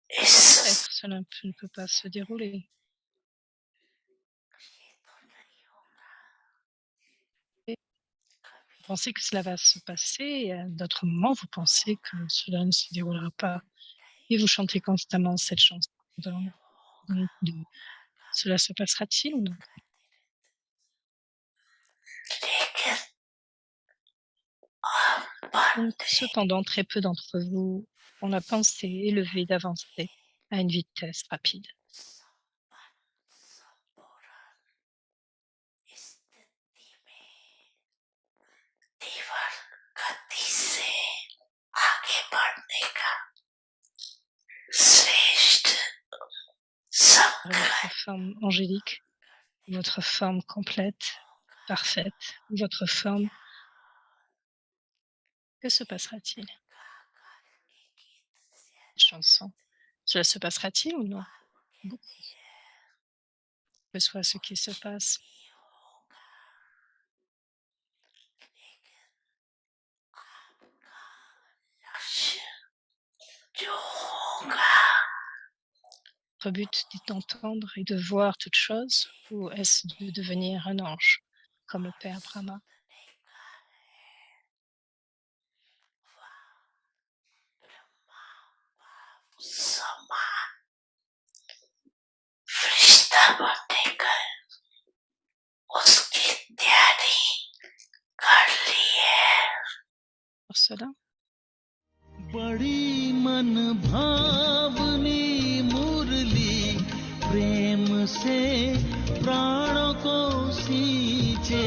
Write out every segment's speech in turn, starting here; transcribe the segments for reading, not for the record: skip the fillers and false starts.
Peut-être cela ne peut pas se dérouler. Et vous pensez que cela va se passer et à d'autres moments, vous pensez que cela ne se déroulera pas et vous chantez constamment cette chanson de cela se passera-t-il ou non? Donc cependant, très peu d'entre vous ont la pensée élevée d'avancer à une vitesse rapide. Vers votre forme angélique, votre forme complète, parfaite, votre forme, que se passera-t-il? Chanson, cela se passera-t-il ou non? Beaucoup, que soit ce qui se passe. Votre but est d'entendre et de voir toute chose ou est-ce de devenir un ange comme le Père Brahma? Pour cela, बड़ी मन भावनी मुरली प्रेम से प्राणों को सींचे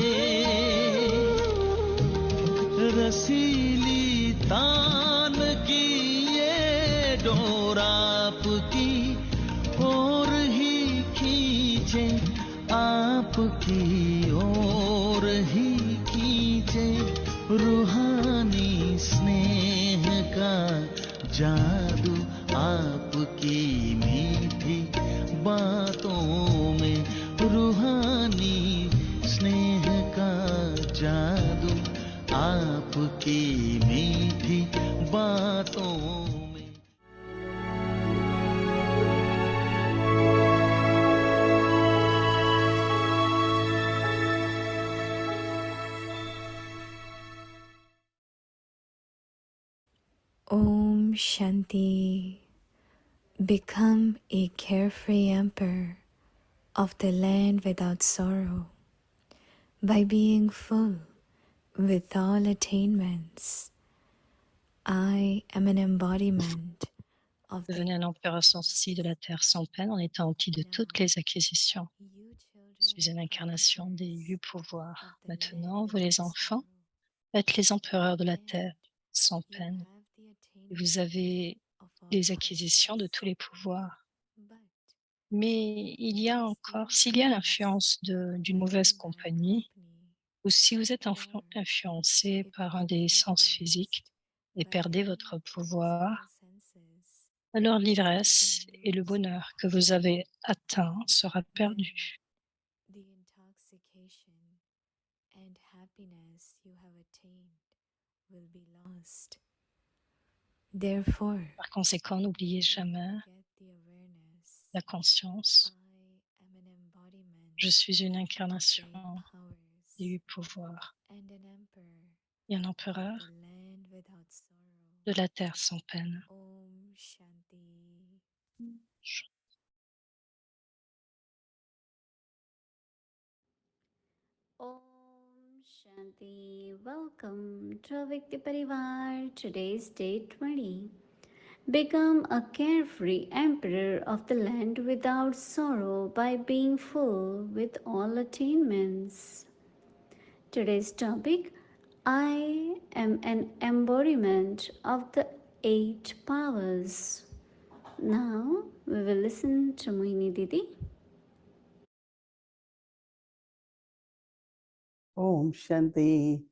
रसीली तान की ये डोर आपकी ओर ही खींचे आपकी ओर ही खींचे रूहानी स्नेह का जादू आपकी मीठी बातों में रूहानी स्नेह का जादू आपकी मीठी बातों में Om Shanti. Become a carefree emperor of the land without sorrow by being full with all attainments. I am an embodiment of the devenez un empereur sensible de la terre sans peine en étant entier de toutes les acquisitions. Je suis une incarnation des 8 pouvoirs. Maintenant, vous les enfants, êtes les empereurs de la terre sans peine. Et vous avez les acquisitions de tous les pouvoirs. Mais il y a encore, s'il y a l'influence d'une mauvaise compagnie, ou si vous êtes influencé par un des sens physiques et perdez votre pouvoir, alors l'ivresse et le bonheur que vous avez atteint sera perdu. the intoxication and happiness you have attained will be lost. Therefore, Par conséquent, n'oubliez jamais get the awareness. la conscience. I am an embodiment Je suis une of incarnation great powers des 8 pouvoirs and an emperor et un of empereur the land without sorrow. de la terre sans peine. Om Shanti. Om Shanti. Welcome to Avikti Parivar. Today's day 20. Become a carefree emperor of the land without sorrow by being full with all attainments. Today's topic, I am an embodiment of the 8 powers. Now we will listen to Mohini Didi. Om Shanti.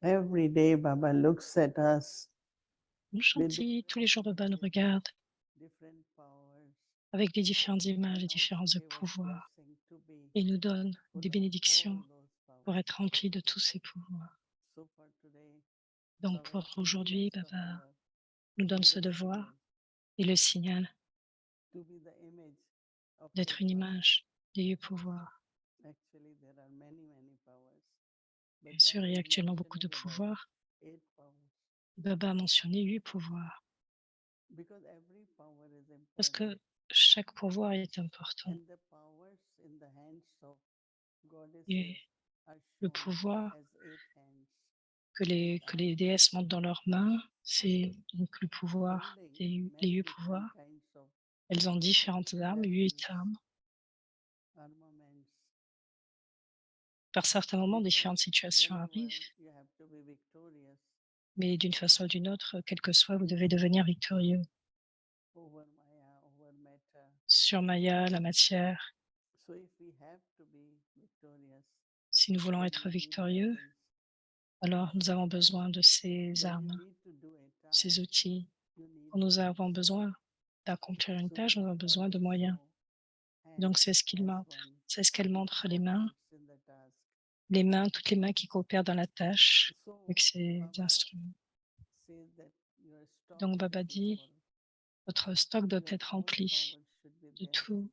Every day Baba looks at us Om Shanti, tous les jours Baba nous regarde different powers avec les différentes images, les différents pouvoirs et nous donne des bénédictions pour être rempli de tous ces pouvoirs. So for today, Donc Baba pour truly aujourd'hui, wants Baba our nous donne ce humble devoir signal et le signal to be the image of d'être eight une powers. image des 8 pouvoirs. Actually, there are many powers. But Bien sûr, il y Baba a is actuellement beaucoup de mentioning about pouvoirs. 8 powers. Baba a mentionné 8 pouvoirs Because every power is parce important. que chaque pouvoir est important. And the powers in the hands of goddesses Et are le shown pouvoir as 8 hands. que les déesses montent dans leurs mains, c'est donc le pouvoir, Holding les many 8 different pouvoirs. kinds of Elles ont différentes armes, 8 weapons, armes, armaments. par certains moments, Because différentes situations when arrivent, you have to be victorious mais d'une façon ou d'une autre, quel que soit, vous devez devenir victorieux over Maya, over matter. sur Maya, la matière. So if we have to be victorious, Si nous voulons then être we need victorieux, weapons. alors nous avons besoin de ces When you armes, need to do a ces task, outils. you need Quand nous means. avons besoin d'accomplir une So tâche, nous Baba avons besoin de always moyens. show Donc hands c'est ce qu'il as montre. one, C'est ce qu'elle which montre, les mains, cooperates in the task. les mains, toutes les mains qui coopèrent dans la tâche So avec ces Baba instruments. says that your stock Donc should Baba be dit, full. votre stock doit Your être all rempli, powers should be de there. tous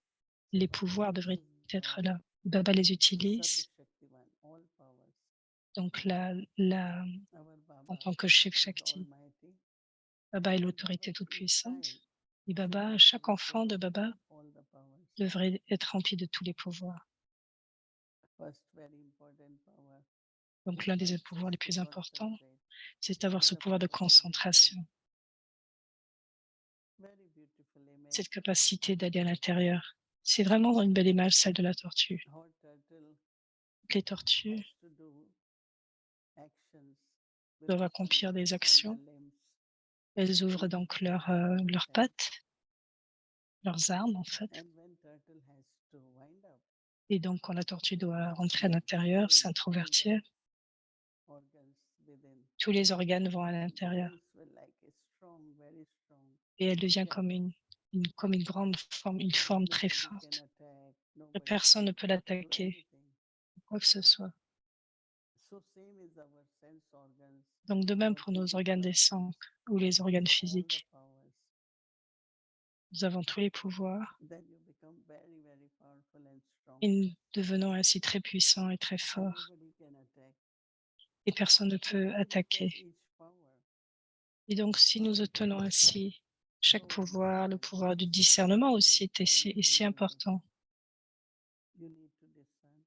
So les Baba pouvoirs devraient uses être the là. Baba les utilise. Sarvashaktivan, all powers. Donc Our en Baba tant que Shiv is Shakti, almighty. Baba est And l'autorité Baba toute is child. puissante. Et Should Baba, also chaque be enfant full de of Baba all the powers. devrait être rempli de tous les pouvoirs. First very important power, Donc which l'un des helps pouvoirs us les to plus importants, concentrate, c'est d'avoir is ce the pouvoir de power to withdraw. concentration, Very beautiful image. cette capacité d'aller à l'intérieur. C'est vraiment une belle image, celle de la tortue. How turtle Les tortues has to do actions with doivent open accomplir des all the actions. limbs. Elles ouvrent donc leurs Attack. pattes, leurs armes en fait. And when turtle has to wind up, Et donc quand la tortue doit rentrer à l'intérieur, all s'introvertir, the organs within, tous les organes vont à it l'intérieur. becomes like a strong, very strong Et elle devient shell. comme une grande forme, une forme très Nobody can forte. attack, nobody Personne ne can peut do l'attaquer, anything. quoi que ce soit. So same is our sense organs, Donc de même our pour nos physical organes des organs. sens ou les You organes have all the physiques, powers. nous avons tous les pouvoirs Then you become very, very powerful and strong. et nous devenons ainsi très puissants et très And forts nobody can attack. et personne ne So peut when we get attaquer. each power, Et donc si nous tenons ainsi chaque so pouvoir, le important. pouvoir du At discernement every aussi point est in si your life, important. you need to discern.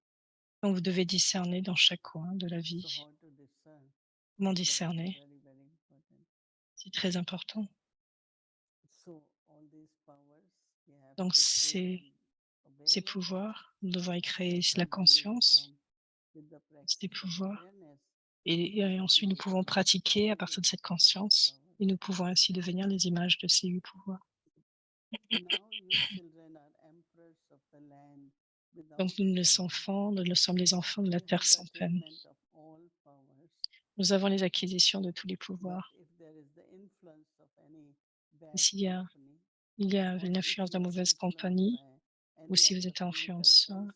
Donc vous devez discerner dans chaque coin de la So vie. how to discern Comment is also discerner? very, very important. C'est très important. So all these powers, you have Donc to put ces awareness, pouvoirs, nous devons y créer la and then you conscience, become with the ces practice of pouvoirs. awareness, Et ensuite, nous pouvons pratiquer à partir de cette conscience powers. et nous pouvons ainsi devenir les images de ces 8 pouvoirs. Now you children are emperors of the land without Donc nous les sorrow. enfants, nous sommes les enfants de la You terre have the sans peine. attainment of all powers. Nous avons les acquisitions de tous les But pouvoirs. if there is the influence of any Et bad s'il y a, company, il y a or une if influence de you la are mauvaise influenced compagnie, by ou any si of vous the êtes physical influencé senses,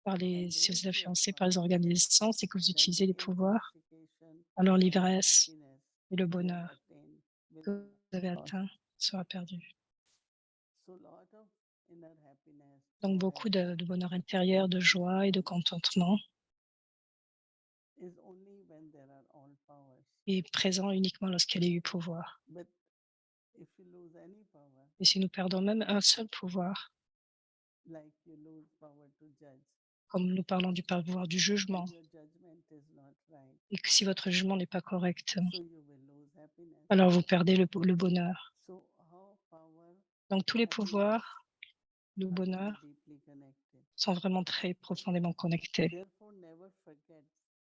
par and si vous lose êtes your influencé par les power, organes des sens et que vous then utilisez the les pouvoirs, intoxication alors and the l'ivresse happiness et le you have bonheur attained will que vous avez be lost. atteint sera perdu. So lot of inner happiness, Donc joy beaucoup de bonheur intérieur, de joie et de contentement is only when there are all powers. est présent uniquement lorsqu'il y a eu pouvoir. But if you lose any power, Et si nous perdons même un seul pouvoir, like you lose power to judge, comme nous parlons du pouvoir du jugement, and your judgment is not right, et que si votre jugement n'est pas correct, so you will lose happiness. alors vous perdez le bonheur. So how power, Donc tous les happiness pouvoirs, le are very bonheur deeply connected. sont vraiment très profondément connectés. Therefore, never forget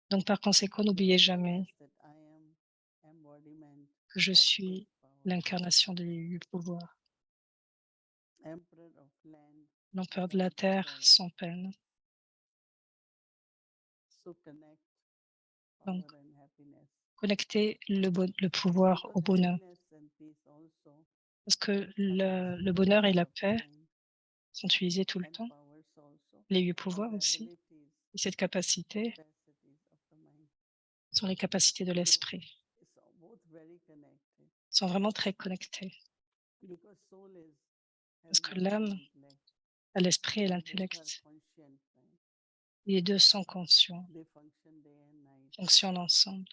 Donc par conséquent, the n'oubliez jamais awareness that I am embodiment que je of eight suis powers, l'incarnation des 8 pouvoirs, emperor of land l'empereur de la without terre sorrow. sans peine. So connect Donc power and happiness. connectez le pouvoir Because au bonheur. happiness and peace also Parce que happens le bonheur et all la of the paix time, sont utilisés tout le and temps. powers also. Les 8 pouvoirs Our aussi. abilities Et cette capacité capacities of the mind. sont les capacités de l'esprit, It's both very connected sont vraiment très connectées. because soul Parce has que mind and l'âme intellect. a l'esprit et Both are l'intellect. conscient, right? Les deux sont conscients, They function day and night. fonctionnent ensemble.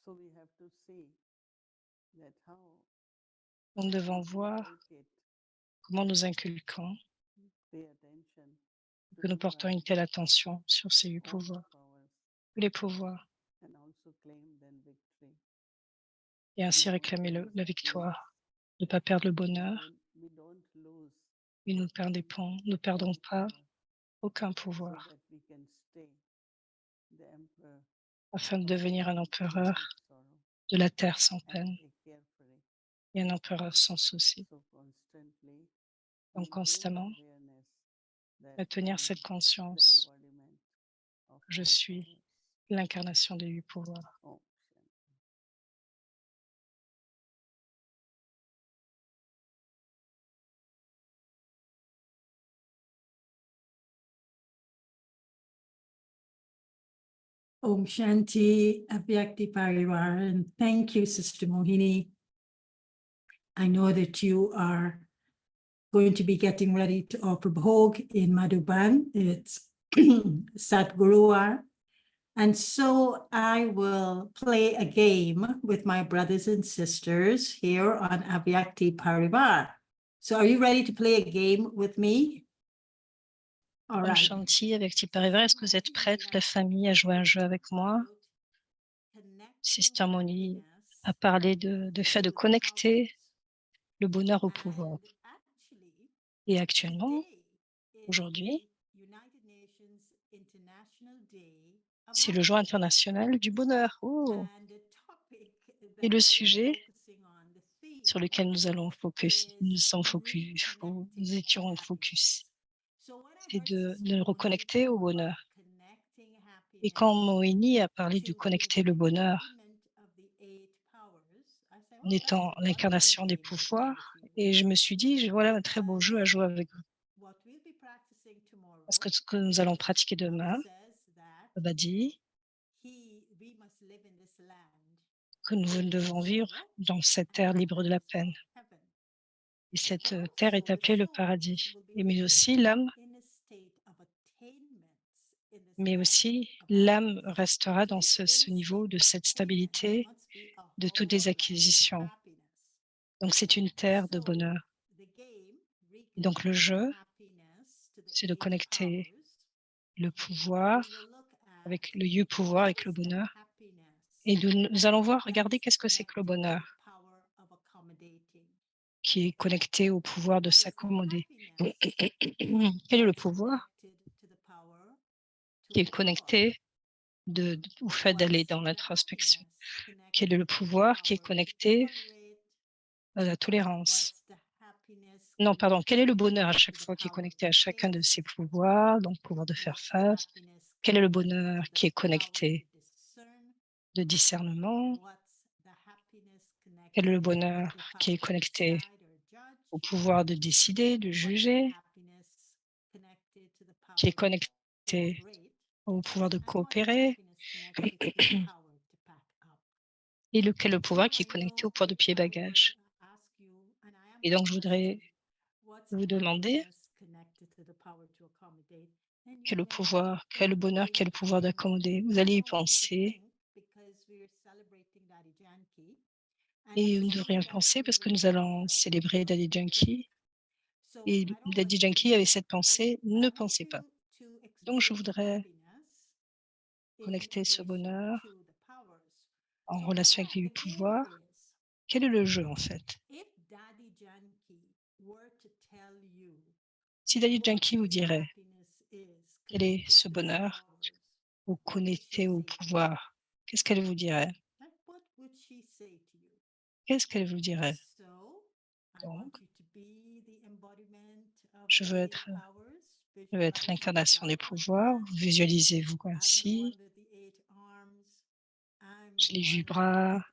So we have to see that how Nous devons we voir inculcate, comment nous inculquons, pay attention to que nous the portons une five, telle attention sur ces 8 all the pouvoirs, powers, tous les pouvoirs, and also claim then victory. et We ainsi don't réclamer lose la happiness. victoire, ne pas perdre le bonheur, We don't lose et nous ne perdons one pas power aucun so pouvoir, that we can stay the emperor afin de of the devenir un land empereur without sorrow de la terre sans and peine take carefully. et un empereur sans souci. So constantly Donc maintain constamment, awareness that I maintenir am cette the conscience embodiment of que je all suis powers. l'incarnation des 8 pouvoirs. Om Shanti. Om Shanti, Avyakti Parivar, and thank you, Sister Mohini. I know that you are going to be getting ready to offer Bhog in Madhuban. It's Satguruvar. And so I will play a game with my brothers and sisters here on Avyakti Parivar. So are you ready to play a game with me? All Om right. Shanti avec Tipariva, est-ce que vous êtes prêts, toute la famille, à jouer un jeu avec moi? Sister Moni a parlé de fait de connecter le bonheur au pouvoir. Et actuellement, aujourd'hui, c'est le jour international du bonheur. Oh. Et le sujet sur lequel nous allons focus, nous étions focus, c'est de reconnecter au bonheur. Et quand Moini a parlé de connecter le bonheur en étant l'incarnation des pouvoirs, et je me suis dit, voilà un très beau jeu à jouer avec vous. Parce que ce que nous allons pratiquer demain, Baba dit que nous devons vivre dans cette terre libre de la peine. Et cette terre est appelée le paradis. Et mais aussi l'âme restera dans ce niveau de cette stabilité de toutes les acquisitions. Donc c'est une terre de bonheur. Et donc le jeu, c'est de connecter le pouvoir avec le you pouvoir, avec le bonheur. Et nous allons voir, regardez qu'est-ce que c'est que le bonheur qui est connecté au pouvoir de s'accommoder. Quel est le pouvoir qui est connecté au fait d'aller dans l'introspection? Quel est le pouvoir qui est connecté à la tolérance? Non, pardon, quel est le bonheur à chaque fois qui est connecté à chacun de ces pouvoirs, donc pouvoir de faire face? Quel est le bonheur qui est connecté de discernement? Quel est le bonheur qui est connecté au pouvoir de décider, de juger, qui est connecté au pouvoir de coopérer, et quel est le pouvoir qui est connecté au pouvoir de pied-bagage. Et donc, je voudrais vous demander quel est le pouvoir, quel est le bonheur, quel est le pouvoir d'accommoder. Vous allez y penser. Et nous devrions penser parce que nous allons célébrer Daddy Yankee. Et Daddy Yankee avait cette pensée, ne pensez pas. Donc, je voudrais connecter ce bonheur en relation avec les 8 pouvoirs. Quel est le jeu, en fait? Si Daddy Yankee vous dirait quel est ce bonheur ou connecté au pouvoir, qu'est-ce qu'elle vous dirait? Qu'est-ce qu'elle vous dirait? Donc, je veux être l'incarnation des pouvoirs. Visualisez-vous ainsi. J'ai les 8 bras.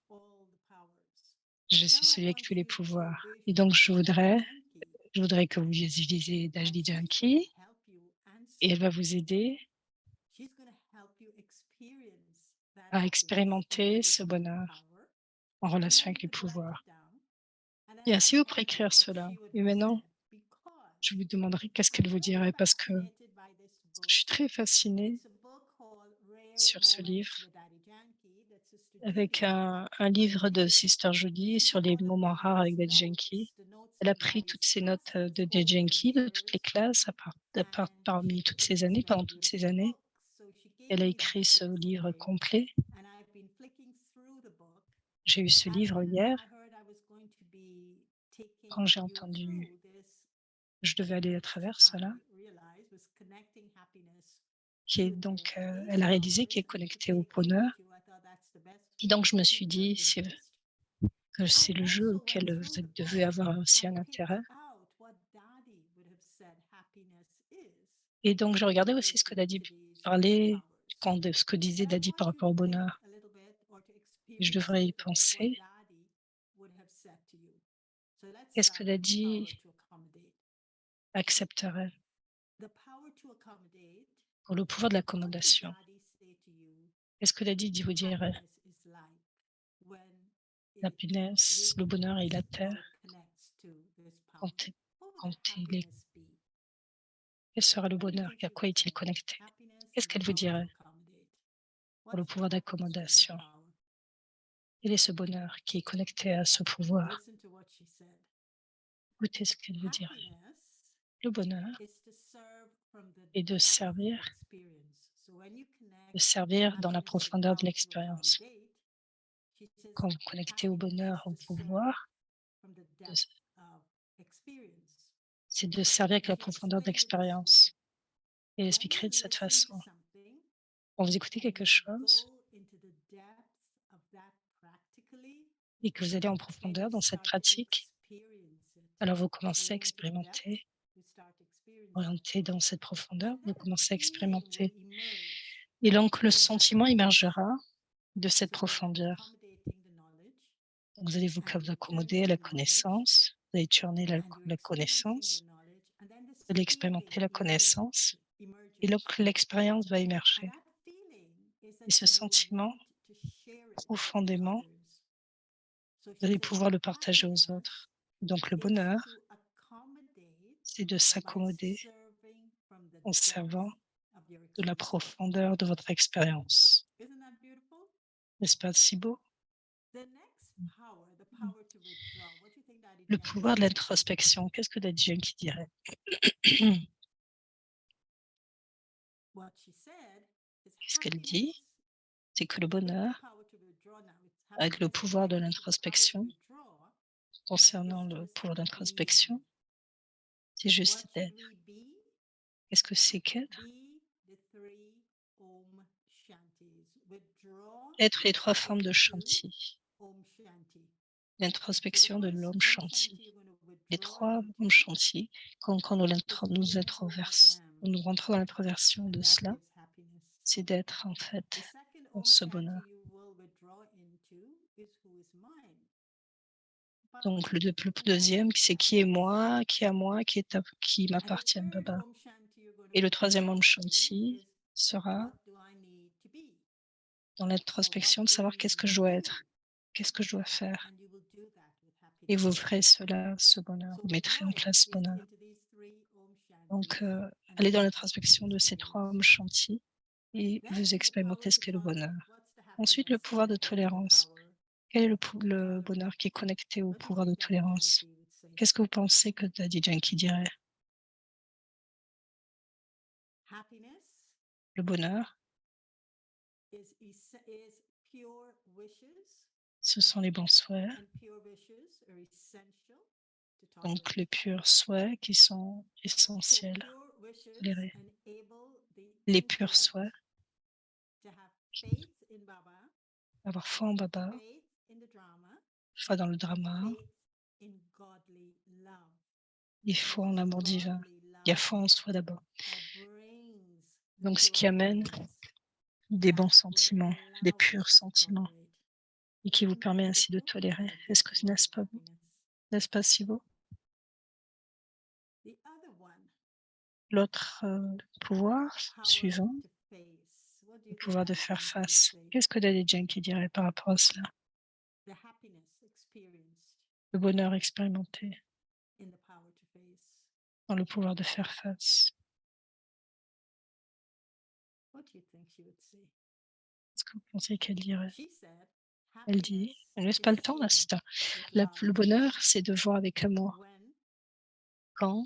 Je suis celui avec tous les pouvoirs. Et donc, je voudrais que vous visualisez Daddy Yankee et elle va vous aider à expérimenter ce bonheur en relation avec les pouvoirs. Et ainsi, vous pourrez écrire cela. Et maintenant, je vous demanderai qu'est-ce qu'elle vous dirait, parce que je suis très fascinée sur ce livre avec un livre de Sister Judy sur les moments rares avec Daddy Yankee. Elle a pris toutes ces notes de Daddy Yankee, de toutes les classes, parmi toutes ces années, pendant toutes ces années. Elle a écrit ce livre complet. J'ai eu ce livre hier quand j'ai entendu que je devais aller à travers cela, qui est donc, elle a réalisé qui est connecté au bonheur. Et donc je me suis dit, que c'est le jeu auquel vous devez avoir aussi un intérêt. Et donc je regardais aussi ce que Daddy parlait, ce que disait Daddy par rapport au bonheur. Et je devrais y penser. Qu'est-ce que Daddy accepterait pour le pouvoir de l'accommodation? Qu'est-ce que Daddy vous dirait? L'happiness, le bonheur et la terre, quand, quand il est, quel sera le bonheur? À quoi est-il connecté? Qu'est-ce qu'elle vous dirait pour le pouvoir d'accommodation? Quel est ce bonheur qui est connecté à ce pouvoir? Écoutez ce qu'elle vous dirait. Le bonheur est de servir dans la profondeur de l'expérience. Quand vous connectez au bonheur, au pouvoir, c'est de servir avec la profondeur de l'expérience. Et elle expliquerait de cette façon. Quand vous écoutez quelque chose et que vous allez en profondeur dans cette pratique, alors vous commencez à expérimenter, orienté dans cette profondeur, vous commencez à expérimenter. Et donc le sentiment émergera de cette profondeur. Donc, vous allez vous accommoder à la connaissance, vous allez tourner la connaissance, vous allez expérimenter la connaissance, et donc l'expérience va émerger. Et ce sentiment, profondément, vous allez pouvoir le partager aux autres. Donc le bonheur, c'est de s'accommoder en servant de la profondeur de votre expérience. N'est-ce pas si beau? Le pouvoir de l'introspection, qu'est-ce que Daddy Yankee dirait? Qu'est-ce qu'elle dit? C'est que le bonheur, avec le pouvoir de l'introspection, concernant le pouvoir d'introspection, c'est juste d'être. Qu'est-ce que c'est qu'être? Être les 3 formes de Shanti. L'introspection de l'Om Shanti. Les 3 Om Shanti, quand nous rentrons dans l'introversion de cela, c'est d'être en fait dans ce bonheur. Donc le deuxième, c'est qui est moi, qui m'appartient, Baba. Et le troisième Om Shanti sera dans l'introspection de savoir qu'est-ce que je dois être, qu'est-ce que je dois faire. Et vous ferez cela, ce bonheur, vous mettrez en place ce bonheur. Donc, allez dans l'introspection de ces 3 Om Shanti et vous expérimentez ce qu'est le bonheur. Ensuite, le pouvoir de tolérance. Quel est le bonheur qui est connecté au pouvoir de tolérance? Qu'est-ce que vous pensez que Daddy Yankee dirait? Le bonheur, ce sont les bons souhaits, donc les purs souhaits qui sont essentiels, tolérés. Les purs souhaits, avoir foi en Baba, foi dans le drama, et foi en l'amour divin. Il y a foi en soi d'abord. Donc ce qui amène des bons sentiments, des purs sentiments, et qui vous permet ainsi de tolérer. Est-ce que n'est-ce pas si beau? L'autre pouvoir suivant, le pouvoir de faire face. Qu'est-ce que Daddy Yankee dirait par rapport à cela? Le bonheur expérimenté dans le pouvoir de faire face. Qu'est-ce que vous pensez qu'elle dirait? Elle dit, ne laisse pas le temps là, le bonheur, c'est de voir avec amour. Quand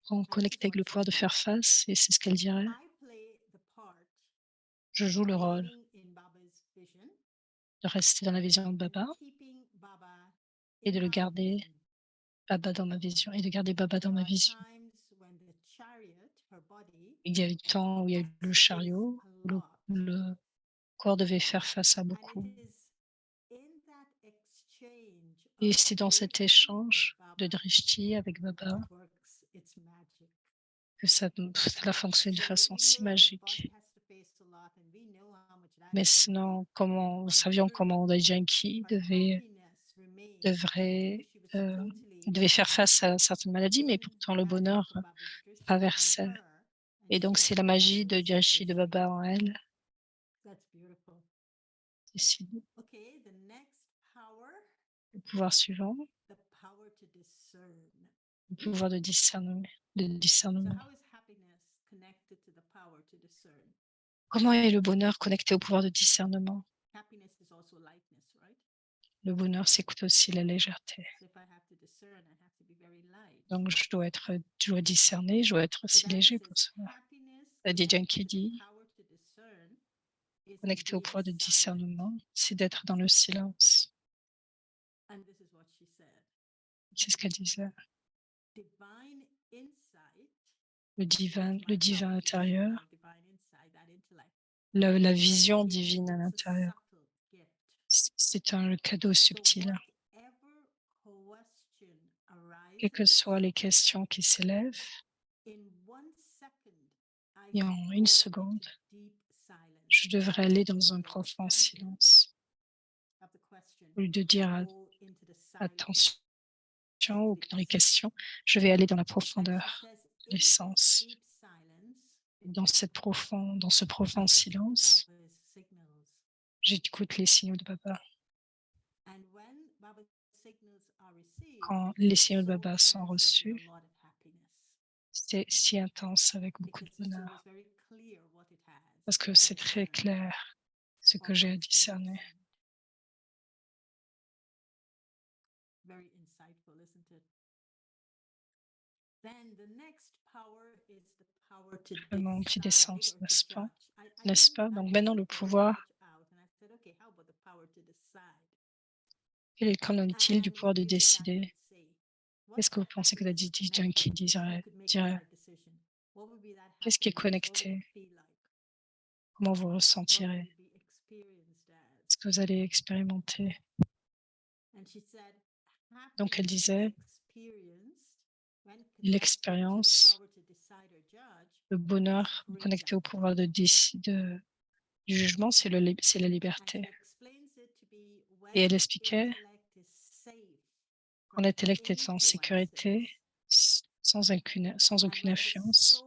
on connecte avec le pouvoir de faire face, et c'est ce qu'elle dirait, je joue le rôle de rester dans la vision de Baba et de le garder Baba dans ma vision et de garder Baba dans ma vision. Il y a eu le temps où il y a eu le chariot, où le corps devait faire face à beaucoup. Et c'est dans cet échange de Drishti avec Baba que cela fonctionne de façon si magique. Mais sinon, nous savions comment Yankee devait faire face à certaines maladies, mais pourtant le bonheur traversait. Et donc, c'est la magie de Drishti de Baba en elle. Le pouvoir suivant, le pouvoir de discernement. Comment est le bonheur connecté au pouvoir de discernement? Le bonheur, c'est aussi la légèreté. Donc, je dois discerner, je dois être aussi léger pour cela. Daddy Yankee dit, connecté au pouvoir de discernement, c'est d'être dans le silence. C'est ce qu'elle disait. Le divin intérieur, la vision divine à l'intérieur. C'est un cadeau subtil. Quelles que soient les questions qui s'élèvent, et en une seconde, je devrais aller dans un profond silence. Au lieu de dire attention ou dans les questions, je vais aller dans la profondeur, l'essence. Dans ce profond silence, j'écoute les signaux de Baba. Quand les signaux de Baba sont reçus, c'est si intense avec beaucoup de bonheur. Parce que c'est très clair ce que j'ai à discerner. Vraiment qui descend, n'est-ce pas? Donc maintenant le pouvoir, qu'en est-il du pouvoir de décider? Qu'est-ce que vous pensez que Daddy Yankee dirait? Qu'est-ce qui est connecté? Comment vous ressentirez? Est-ce que vous allez expérimenter? Donc elle disait, l'expérience, le bonheur connecté au pouvoir du jugement, c'est la liberté. Et elle expliquait quand l'intellect est en sécurité, sans aucune influence,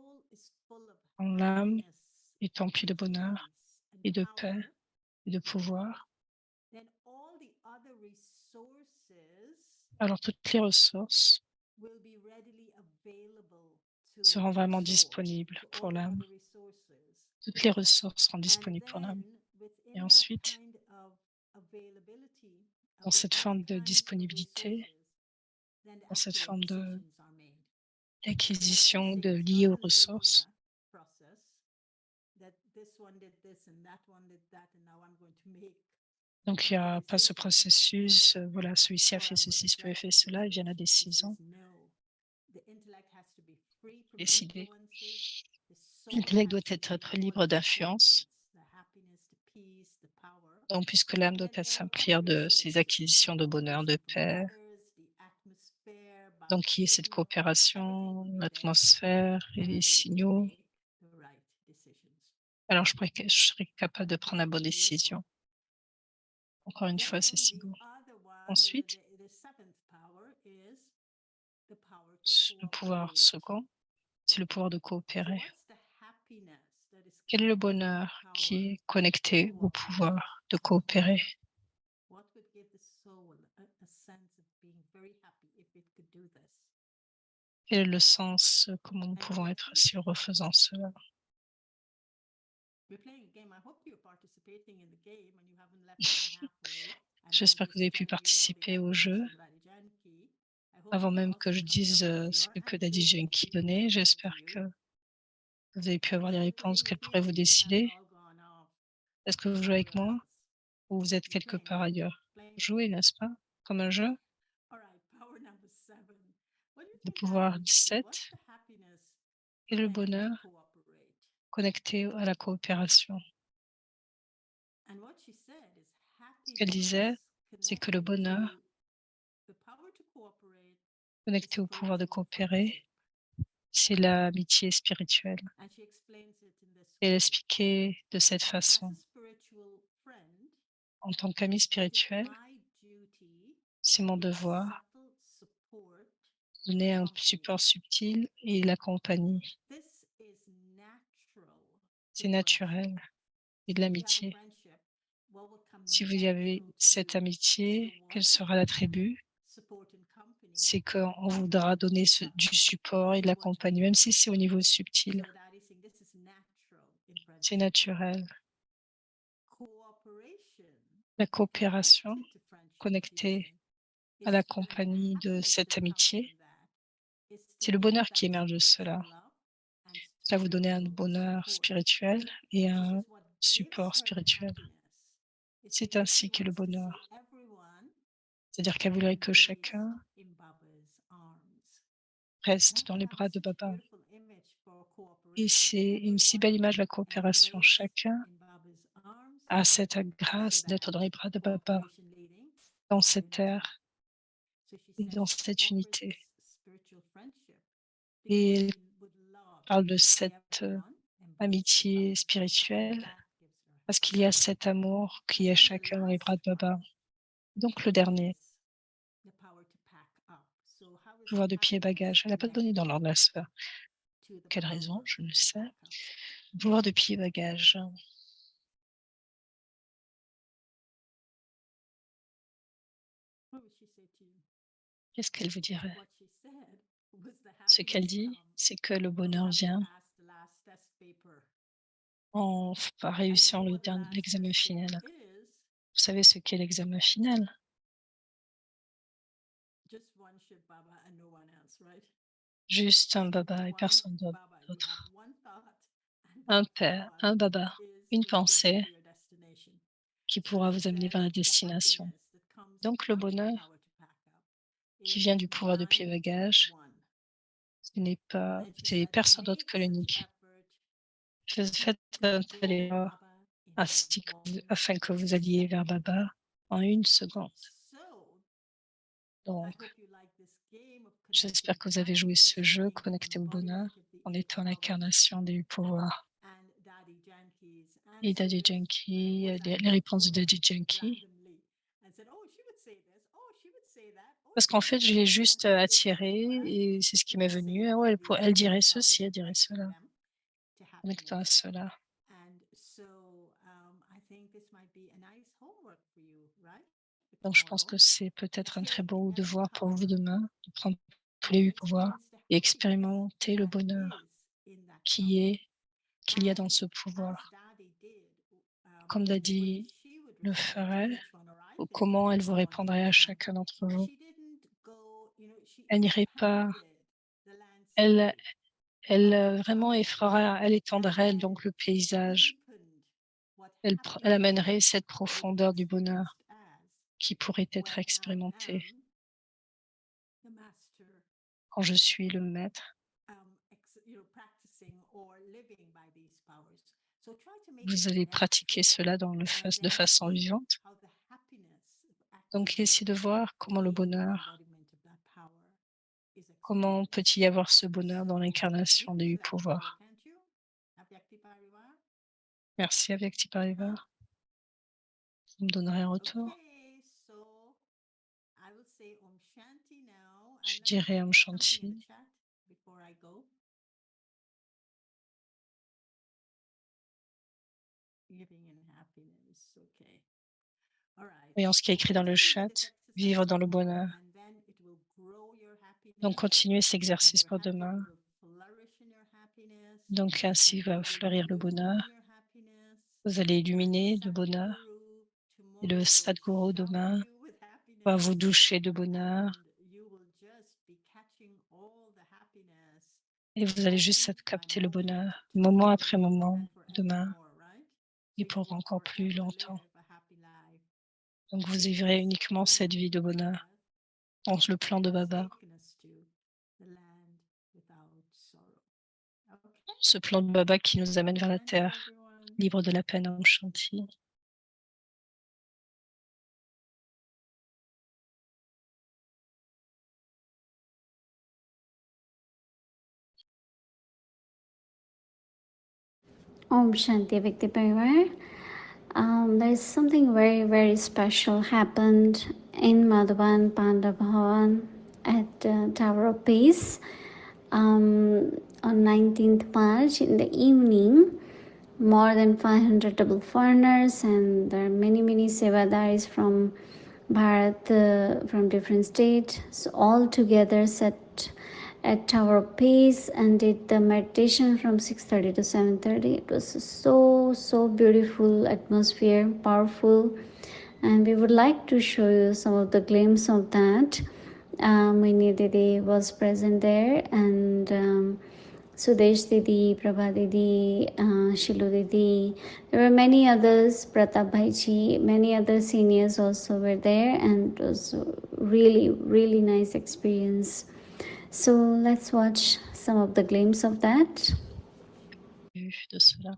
quand l'âme est emplie de bonheur et de paix et de pouvoir, alors toutes les ressources seront vraiment disponibles pour l'âme. Toutes les ressources seront disponibles pour l'âme. Et ensuite, dans cette forme de disponibilité, dans cette forme d'acquisition liée aux ressources, donc il n'y a pas ce processus, voilà, celui-ci a fait ceci, celui-ci a fait cela, il vient à la décision. Décider. L'intellect doit être libre d'influence. Donc, puisque l'âme doit s'emplir de ses acquisitions de bonheur, de paix, donc il y ait cette coopération, l'atmosphère et les signaux, alors je serais capable de prendre la bonne décision. Encore une fois, c'est si beau. Ensuite, le pouvoir second, c'est le pouvoir de coopérer. Quel est le bonheur qui est connecté au pouvoir de coopérer? What would give the soul a sense of being very happy if it could do this? Quel est le sens? Comment nous pouvons être si heureux faisant cela? We're playing a game. I hope you're participating in the game and you haven't left me halfway. And I'm J'espère que vous avez just pu telling you all the participer au jeu affirmations Daddy Yankee. I hope avant you're même que also je coming dise, up with ce your que Daddy answers Yankee to donnait. explain to J'espère que you. vous avez pu avoir les Are we réponses playing the qu'elle pourrait vous game? You haven't décider. all gone off Est-ce que vous jouez avec somewhere moi else. ou vous êtes You're quelque playing, part right? ailleurs? Playing the Jouez, game. n'est-ce pas? Comme un jeu? All right, power number 7. What do you Le think that pouvoir would be? 17 What's the happiness et le connected to bonheur cooperate? connecté à la coopération. And what she said is Ce qu'elle disait, happiness c'est que le connected bonheur to the power to cooperate connecté is au pouvoir de spiritual coopérer, friendship. c'est l'amitié spirituelle. And she explains it in this Et elle way. expliquait de cette As façon. a spiritual friend, En tant qu'ami it is spirituel, my duty c'est mon to devoir subtle support de donner un accompany. support subtil et la compagnie. This is natural to C'est naturel. friendship. Et So de if you have a l'amitié. friendship, what will come Si vous y avez natural to cette you is amitié, to quel want sera l'attribut? support and company. C'est qu'on voudra donner du support et de la compagnie, même si c'est au niveau subtil. So that is saying this is natural in C'est friendship. naturel. Cooperation La coopération connected to friendship, she's connectée saying, à la is compagnie the de happiness cette that comes amitié, from that is to c'est le give bonheur that qui émerge de cela. spiritual love and Ça va vous donner un spiritual bonheur support. spirituel et She un says what gives support her spirituel. happiness is C'est because she ainsi qu'est le wants to see bonheur. everyone C'est-à-dire qu'elle voudrait que embraced chacun in Baba's arms. reste And dans I les thought that bras was de such a Baba. beautiful image for Et cooperation. c'est une si belle image de la coopération. Embraced Chacun in Baba's arms, a cette so grâce d'être that dans les bras de Baba, cooperation leading dans to cette unity. terre So she et says dans cette offers unité. this spiritual friendship Et because elle she would love parle de to see cette everyone embraced in amitié Baba's arms. spirituelle That gives her parce qu'il y a happiness. cet amour qui And est then the chacun dans les bras last de Baba. power Donc le dernier, is the power to pack up. So how is pouvoir de pied et happiness bagage. Elle n'a pas donné dans connected l'ordre de la sphère. to the Quelle raison? power Je ne to sais. pack up? Pouvoir de pied et bagage. What would she say to you? Qu'est-ce qu'elle vous dirait? What she said was the Ce qu'elle happiness dit, comes c'est que le from bonheur having vient passed the last test paper. en And you réussissant know what the last l'examen test final. paper Vous is? savez ce qu'est l'examen final? Just one Shiv Baba and no one else, right? Juste un Just Baba et one personne Baba. You have d'autre. one thought, and Un that père, thought un Baba, is une going to bring you pensée to your destination. qui So pourra she vous amener says vers la the destination. happiness that comes Donc le from the bonheur power to pack up qui is vient du pouvoir de pied my bagage, one. ce n'est pas, And she c'est said, personne d'autre make que such l'unique. effort Faites to un go tel with effort Baba in ainsi que one afin que vous alliez vers second. Baba en une seconde. So I Donc, hope you like this game of j'espère connecting que vous avez joué happiness, ce jeu being the connecté au bonheur embodiment of the en eight étant powers. l'incarnation des pouvoirs. And Daddy Yankee's Et Daddy answers, Yankee, was I les just réponses de pulled Daddy Yankee. randomly and said, oh, she would say this, oh, she would say that, oh, Parce she qu'en would fait, say je l'ai that. And juste so it's attiré what I et do c'est ce qui to m'est say venu. Ah all ouais, these elle eight dirait powers ceci, elle and dirait connecting cela, them to connectant à happiness. cela. And so I think this might be a nice homework for you, right? For Donc, je pense tomorrow. que c'est peut-être un très Take beau every devoir pour vous power demain de prendre tous les and 8 pouvoirs experience the et happiness expérimenter le that bonheur is in that qui power. est qu'il y a dans And ce as pouvoir. Daddy did, Comme the way Daddy she would le respond to ferait, each one, or I ou think to comment elle vous each one of répondrait à them, chacun d'entre vous. she didn't go, she Elle n'irait pas, expanded the elle, landscape elle of vraiment happiness elle étendrait and donc le she paysage. deepened what Elle happiness amènerait cette could be profondeur du bonheur experienced as qui pourrait être when I expérimentée am the master, quand je suis le maître. practicing or living by these powers. So try to make Vous it allez pratiquer natural cela dans and de then façon see vivante. how the happiness of Donc, actually essayez de voir comment le being the bonheur, embodiment of that power is comment experienced. peut-il y avoir ce bonheur dans So you l'incarnation can des 8 select a power, pouvoirs. can't you? Avyakti Parivar? Merci avec Huh? Tipariva. Vous me donnerez un retour. Okay, so I will say Om Shanti now, and Je let me dirais see, Om there's something in the Shanti. chat before I go. Living in happiness. Okay. All right. Voyons ce qui est écrit dans le chat. Vivre dans le bonheur. Donc, continuez cet exercice pour demain. Donc, ainsi va fleurir le bonheur. Vous allez illuminer de bonheur. Et le Sadhguru demain va vous doucher de bonheur. Et vous allez juste capter le bonheur, moment après moment, demain, et pour encore plus longtemps. Donc, vous vivrez uniquement cette vie de bonheur dans le plan de Baba. Ce plan de Baba qui nous amène vers la terre, libre de la peine, Om Shanti. Om Shanti Vikti Parivar. There's something very, very special happened in Madhavan Pandav Bhavan at Tower of Peace on 19th March in the evening. More than 500 double foreigners, and there are many, many sevadaris from Bharat, from different states. So all together sat at Tower of Peace and did the meditation from 6:30 to 7:30. It was so beautiful atmosphere, powerful, and we would like to show you some of the glimpse of that. Mini Didi was present there, and Sudesh Didi, Prabha Didi, Shilu Didi. There were many others, Pratap Bhaiji, many other seniors also were there, and it was really, really nice experience. So let's watch some of the glimpse of that. De cela.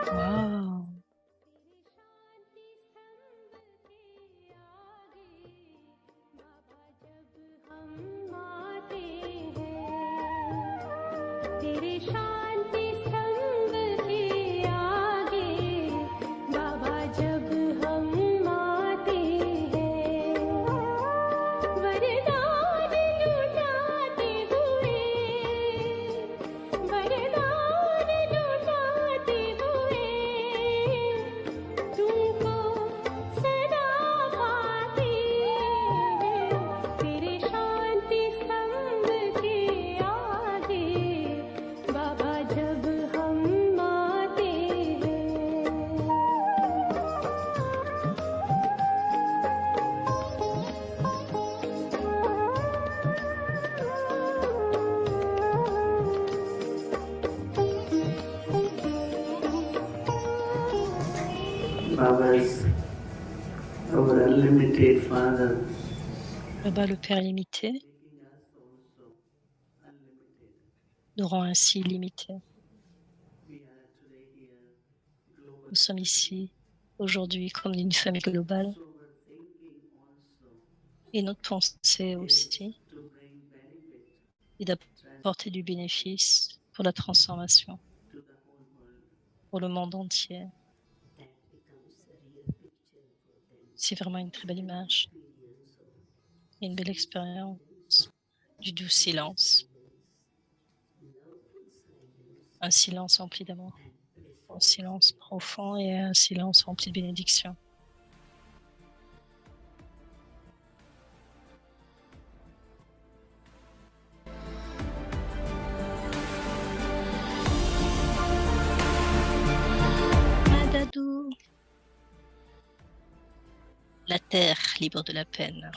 Wow. Baba's our unlimited Father, Baba, le Père limité, making us also unlimited. nous rend ainsi illimités. We are today here globally. Nous sommes ici aujourd'hui comme une famille globale, So our thinking also et notre pensée is aussi to bring benefit est d'apporter du bénéfice pour la transformation, to the whole world. pour le monde entier. That becomes a real picture for them. C'est vraiment une très belle image Experience of et une belle expérience du doux silence, loveful silence un silence rempli d'amour, and bliss. un silence profond et un silence rempli de bénédiction. Madadou, la terre libre de la peine.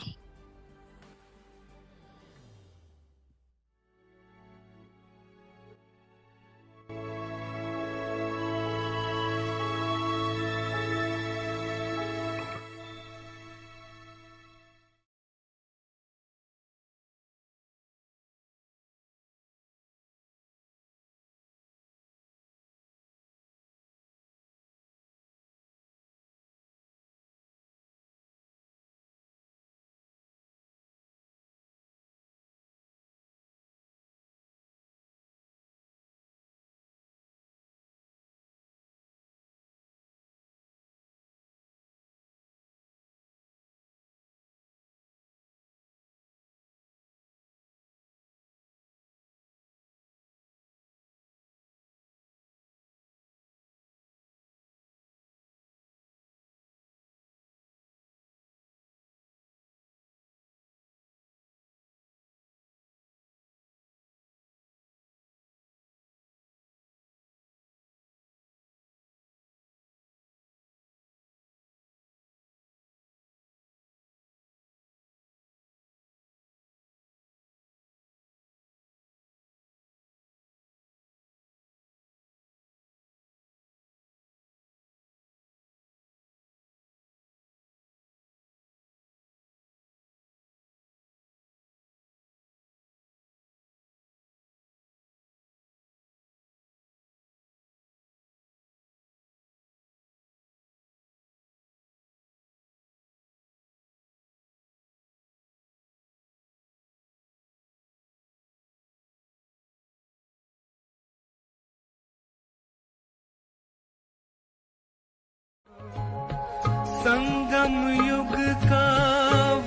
संयुग का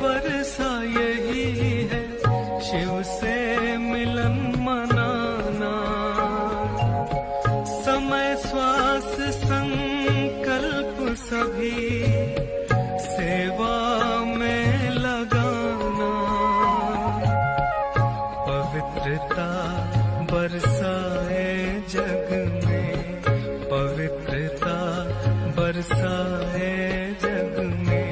वर्षा यही है, शिव से मिलन मनाना। समय श्वास संकल्प सभी सेवा में लगाना। पवित्रता बरसाए जग में, पवित्रता बरसाए जग में,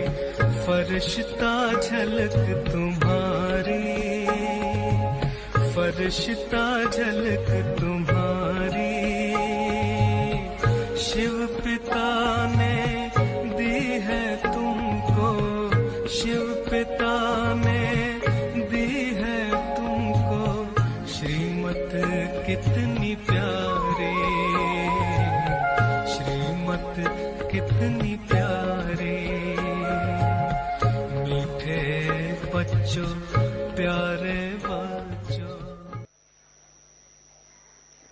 फरिश्ता झलक तुम्हारी, फरिश्ता झलक तुम्हारी। शिव पिता ने दी है तुमको, शिव पिता ने दी है तुमको श्रीमत कितनी प्यारी, श्रीमत कितनी प्यारी। मीठे बच्चों, प्यारे बच्चों।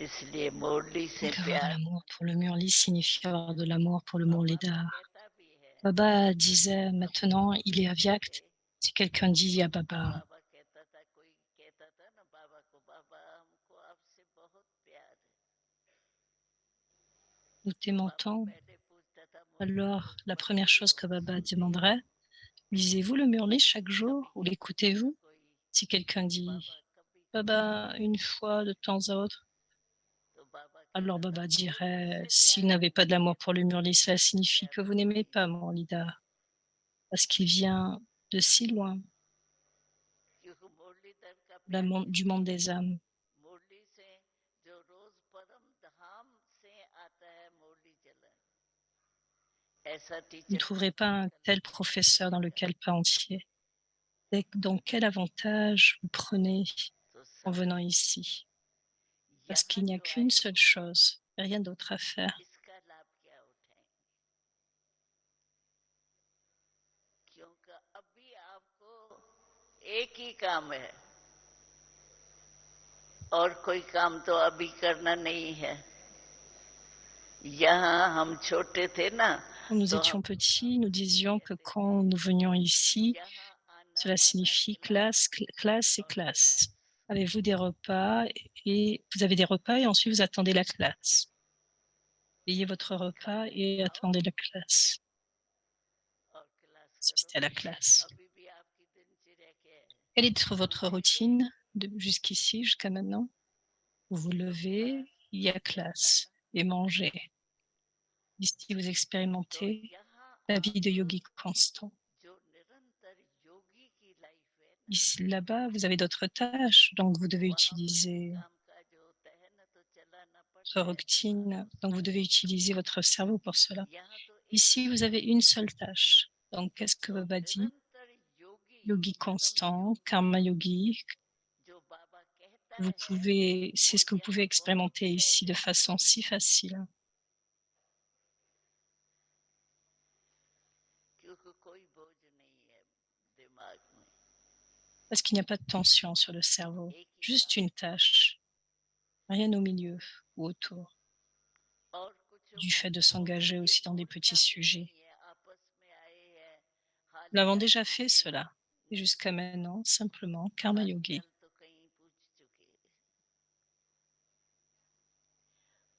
इसलिए मुरली से Donc, avoir de प्यार l'amour pour le murli signifie avoir de l'amour pour le Murlidhar. कहता भी है। Baba disait maintenant, il est avyakt. Si quelqu'un dit à Baba, बाबा कहता था, कोई कहता था ना बाबा को, बाबा हमको आपसे बहुत प्यार है। nous t'aimons बाबा tant, पहले पूछता था मुझसे, alors la तुमको première कोई chose que और Baba सुनते demanderait, lisez-vous le murli chaque jour ou कभी l'écoutez-vous? कोई Si quelqu'un dit, बाबा कभी Baba, une fois de temps à autre, तो बाबा alors कहता था, Baba मुरली dirait, से s'il प्यार n'avait pas de l'amour pour le murli, cela signifie que vous n'aimez नहीं pas Murlidhar, parce qu'il vient de si loin, क्योंकि मुरलीधर का प्यार du monde des âmes. मुरली से जो रोज परम धाम से आता है मुरली चलन, ऐसा Vous ne teacher trouverez pas un tel professeur dans le kalpa entier. Donc, quel avantage vous prenez तो en सब venant ici? Parce यहाँ qu'il n'y a जो qu'une आए seule chose, et rien d'autre à faire. इसका लाभ क्या उठाएं, क्योंकि अभी आपको एक ही काम है और कोई काम तो अभी करना नहीं है। यहाँ हम छोटे थे ना, Quand nous तो étions हम petits, nous disions que quand nous venions ici, यहाँ आना cela माना signifie class classe et classe. Avez-vous des repas et vous avez des repas et ensuite vous attendez la classe. Ayez votre repas et attendez la classe. और class Assistez à la करो। classe. अभी भी आपकी दिनचर्या क्या है? Quelle est votre routine jusqu'ici, jusqu'à maintenant? Vous vous levez, il y a classe et manger. Ici, vous तो expérimentez यहाँ la vie de आप yogi constant. जो निरंतर योगी की लाइफ है ना, Ici, là-bas, vous avez d'autres tâches, donc vous devez वहाँ पर utiliser काम काज होता है ना, तो चलाना votre पड़ता है routine, दिमाग donc vous उसका। devez utiliser votre cerveau pour cela. यहाँ तो एक Ici, vous avez une seule tâche. Donc, qu'est-ce que तो Baba dit? निरंतर योगी Yogi परम constant, योगी karma yogi, जो बाबा कहता vous है pouvez, c'est वो ce que vous pouvez यहाँ बहुत expérimenter ici de सहज façon है, si facile, क्योंकि कोई बोझ नहीं है दिमाग में, parce qu'il n'y a pas de tension sur le cerveau, एक ही juste काम une tâche, rien au milieu ou autour, और कुछ du fait de वो s'engager ये aussi dans des petits बोलना भी sujets. नहीं है, आपस में आए हैं Nous l'avons हालचाल déjà fait पूछे, cela, et jusqu'à maintenant, simplement, karma yogi. हालचाल तो कहीं पूछ चुके,